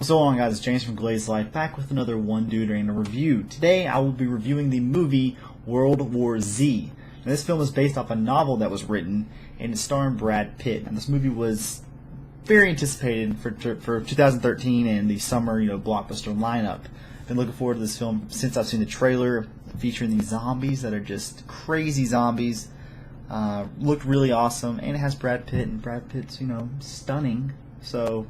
What's going on, guys? It's James from GlazeLife, back with another One Dude and a review. Today I will be reviewing the movie World War Z. Now, this film is based off a novel that was written, and it's starring Brad Pitt. And this movie was very anticipated for 2013 and the summer, blockbuster lineup. I've been looking forward to this film since I've seen the trailer featuring these zombies that are just crazy zombies. Looked really awesome, and it has Brad Pitt, and Brad Pitt's, stunning. So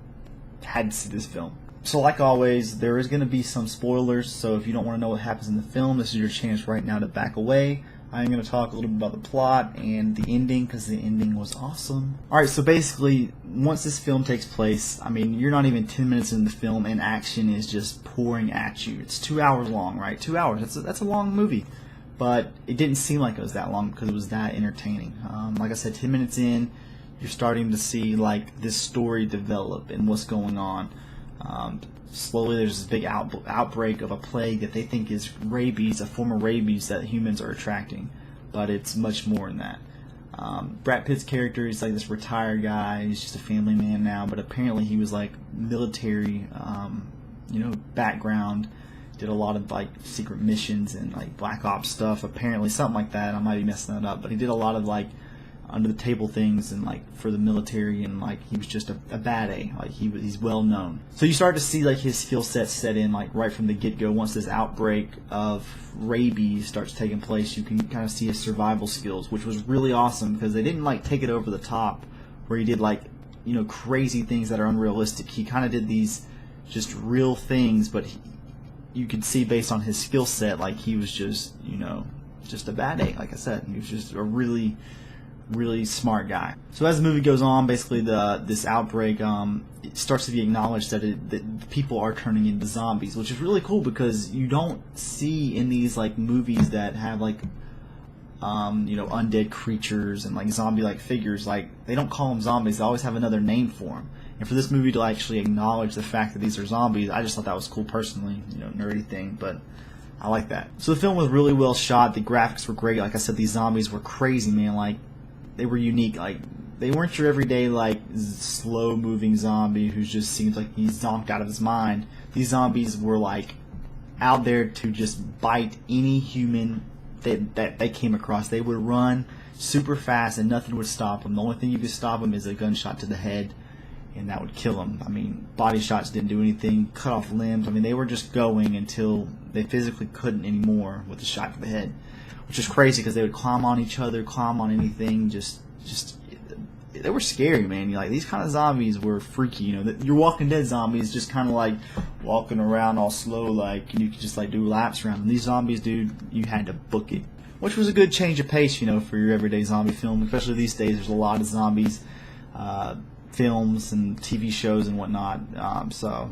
had to see this film. So like always, there is going to be some spoilers, so if you don't want to know what happens in the film, this is your chance right now to back away. I'm going to talk a little bit about the plot and the ending, because the ending was awesome. Alright, so basically, once this film takes place, you're not even 10 minutes into the film, and action is just pouring at you. It's 2 hours long, right? 2 hours, that's a long movie. But it didn't seem like it was that long, because it was that entertaining. Like I said, 10 minutes in, you're starting to see this story develop and what's going on. Slowly there's this big outbreak of a plague that they think is rabies, a form of rabies that humans are attracting, but it's much more than that. Brad Pitt's character is like this retired guy. He's just a family man now, but apparently he was like military background, did a lot of secret missions and black ops stuff, apparently, something like that. I might be messing that up, but he did a lot of under the table things and for the military, and he was just a bad A. He's well known. So you start to see his skill set set in right from the get go. Once this outbreak of rabies starts taking place, you can kind of see his survival skills, which was really awesome, because they didn't take it over the top where he did crazy things that are unrealistic. He kind of did these just real things, but you could see based on his skill set he was just just a bad A. Like I said, he was just a really smart guy. So as the movie goes on, basically this outbreak it starts to be acknowledged that people are turning into zombies, which is really cool, because you don't see in these movies that have undead creatures and zombie-like figures, they don't call them zombies. They always have another name for them. And for this movie to actually acknowledge the fact that these are zombies, I just thought that was cool personally, nerdy thing, but I like that. So the film was really well shot. The graphics were great. Like I said, these zombies were crazy, man. They were unique. They weren't your everyday slow moving zombie who just seems like he's zonked out of his mind. These zombies were out there to just bite any human that they came across. They would run super fast and nothing would stop them. The only thing you could stop them is a gunshot to the head, and that would kill them. Body shots didn't do anything. Cut off limbs. They were just going until they physically couldn't anymore with a shot to the head. Which is crazy, because they would climb on each other, climb on anything. Just they were scary, man. These kind of zombies were freaky. Your Walking Dead zombies just kind of walking around all slow, and you could just do laps around them. These zombies, dude, you had to book it, which was a good change of pace, for your everyday zombie film. Especially these days, there's a lot of zombies films and TV shows and whatnot. So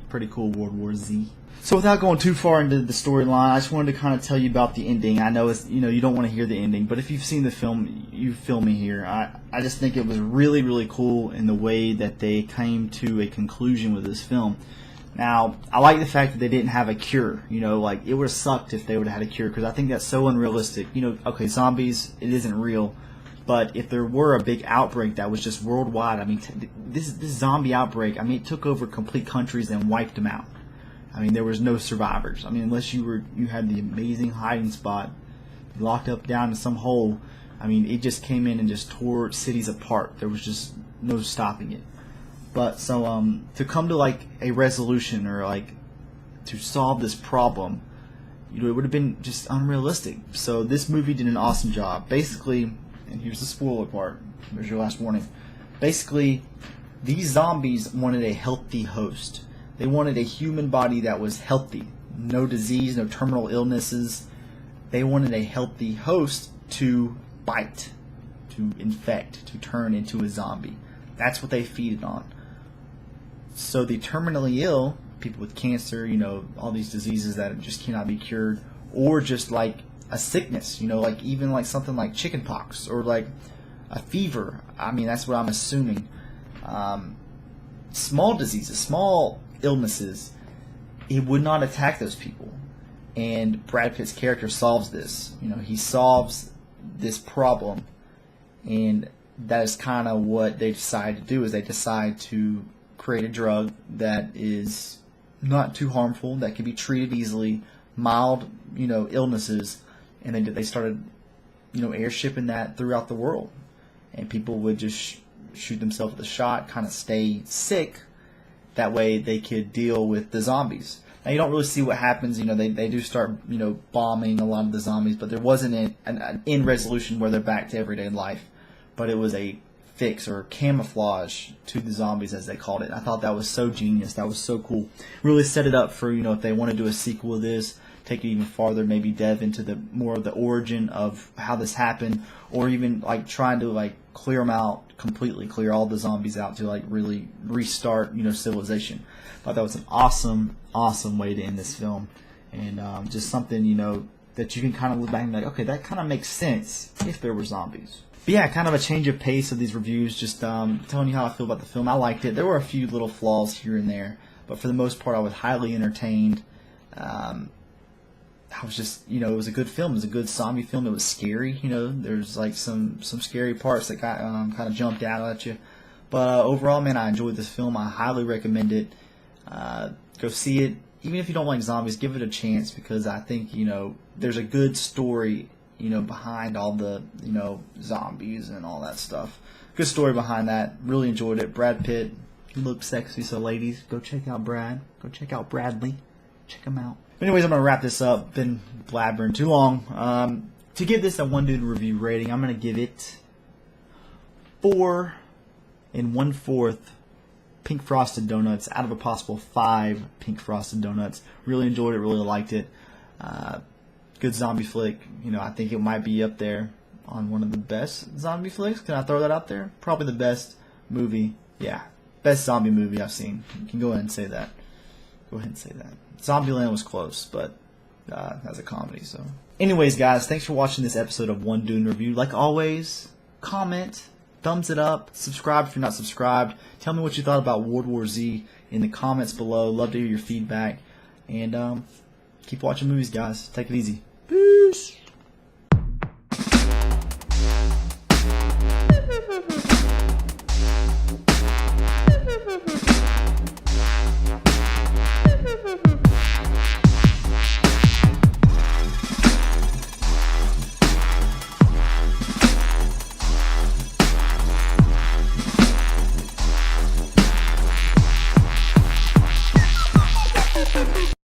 pretty cool, World War Z. So without going too far into the storyline, I just wanted to kind of tell you about the ending. I know it's you don't want to hear the ending, but if you've seen the film, you feel me here. I just think it was really cool in the way that they came to a conclusion with this film. Now, I like the fact that they didn't have a cure. It would have sucked if they would have had a cure, because I think that's so unrealistic. Okay, zombies, it isn't real. But if there were a big outbreak that was just worldwide, this zombie outbreak, it took over complete countries and wiped them out. There was no survivors. Unless you had the amazing hiding spot, locked up down in some hole. It just came in and just tore cities apart. There was just no stopping it. But so to come to a resolution, or to solve this problem, it would have been just unrealistic. So this movie did an awesome job. Basically, and here's the spoiler part. There's your last warning. Basically, these zombies wanted a healthy host. They wanted a human body that was healthy. No disease, no terminal illnesses. They wanted a healthy host to bite, to infect, to turn into a zombie. That's what they feeded on. So the terminally ill, people with cancer, all these diseases that just cannot be cured, or just a sickness, even something like chickenpox, or a fever. That's what I'm assuming. Small diseases, small illnesses, it would not attack those people. And Brad Pitt's character solves this. He solves this problem, and that is kind of what they decide to do. Is they decide to create a drug that is not too harmful, that can be treated easily, mild, illnesses, and they started, airshipping that throughout the world, and people would just shoot themselves with a shot, kind of stay sick. That way they could deal with the zombies. Now, you don't really see what happens. They do start, bombing a lot of the zombies, but there wasn't an end resolution where they're back to everyday life. But it was a fix or camouflage to the zombies, as they called it. I thought that was so genius. That was so cool. Really set it up for, if they want to do a sequel of this, take it even farther, maybe delve into the more of the origin of how this happened, or even trying to clear them out completely, clear all the zombies out to really restart civilization. I thought that was an awesome way to end this film, and just something that you can kind of look back and be like, okay, that kind of makes sense if there were zombies. But yeah, kind of a change of pace of these reviews, just telling you how I feel about the film. I liked it. There were a few little flaws here and there, but for the most part I was highly entertained. I was just, it was a good film. It was a good zombie film. It was scary, there's some scary parts that got kind of jumped out at you. But overall, man, I enjoyed this film. I highly recommend it. Go see it. Even if you don't like zombies, give it a chance, because I think, there's a good story, behind all the, zombies and all that stuff. Good story behind that. Really enjoyed it. Brad Pitt, he looks sexy, so ladies, go check out Brad. Go check out Bradley. Check him out. Anyways, I'm going to wrap this up. Been blabbering too long. To give this a one dude review rating, I'm going to give it 4 1/4 pink frosted donuts out of a possible 5 pink frosted donuts. Really enjoyed it. Really liked it. Good zombie flick. I think it might be up there on one of the best zombie flicks. Can I throw that out there? Probably the best movie. Yeah, best zombie movie I've seen. You can go ahead and say that. Go ahead and say that. Zombieland was close, but as a comedy. So, anyways, guys, thanks for watching this episode of One Dune Review. Like always, comment, thumbs it up, subscribe if you're not subscribed. Tell me what you thought about World War Z in the comments below. Love to hear your feedback, and keep watching movies, guys. Take it easy.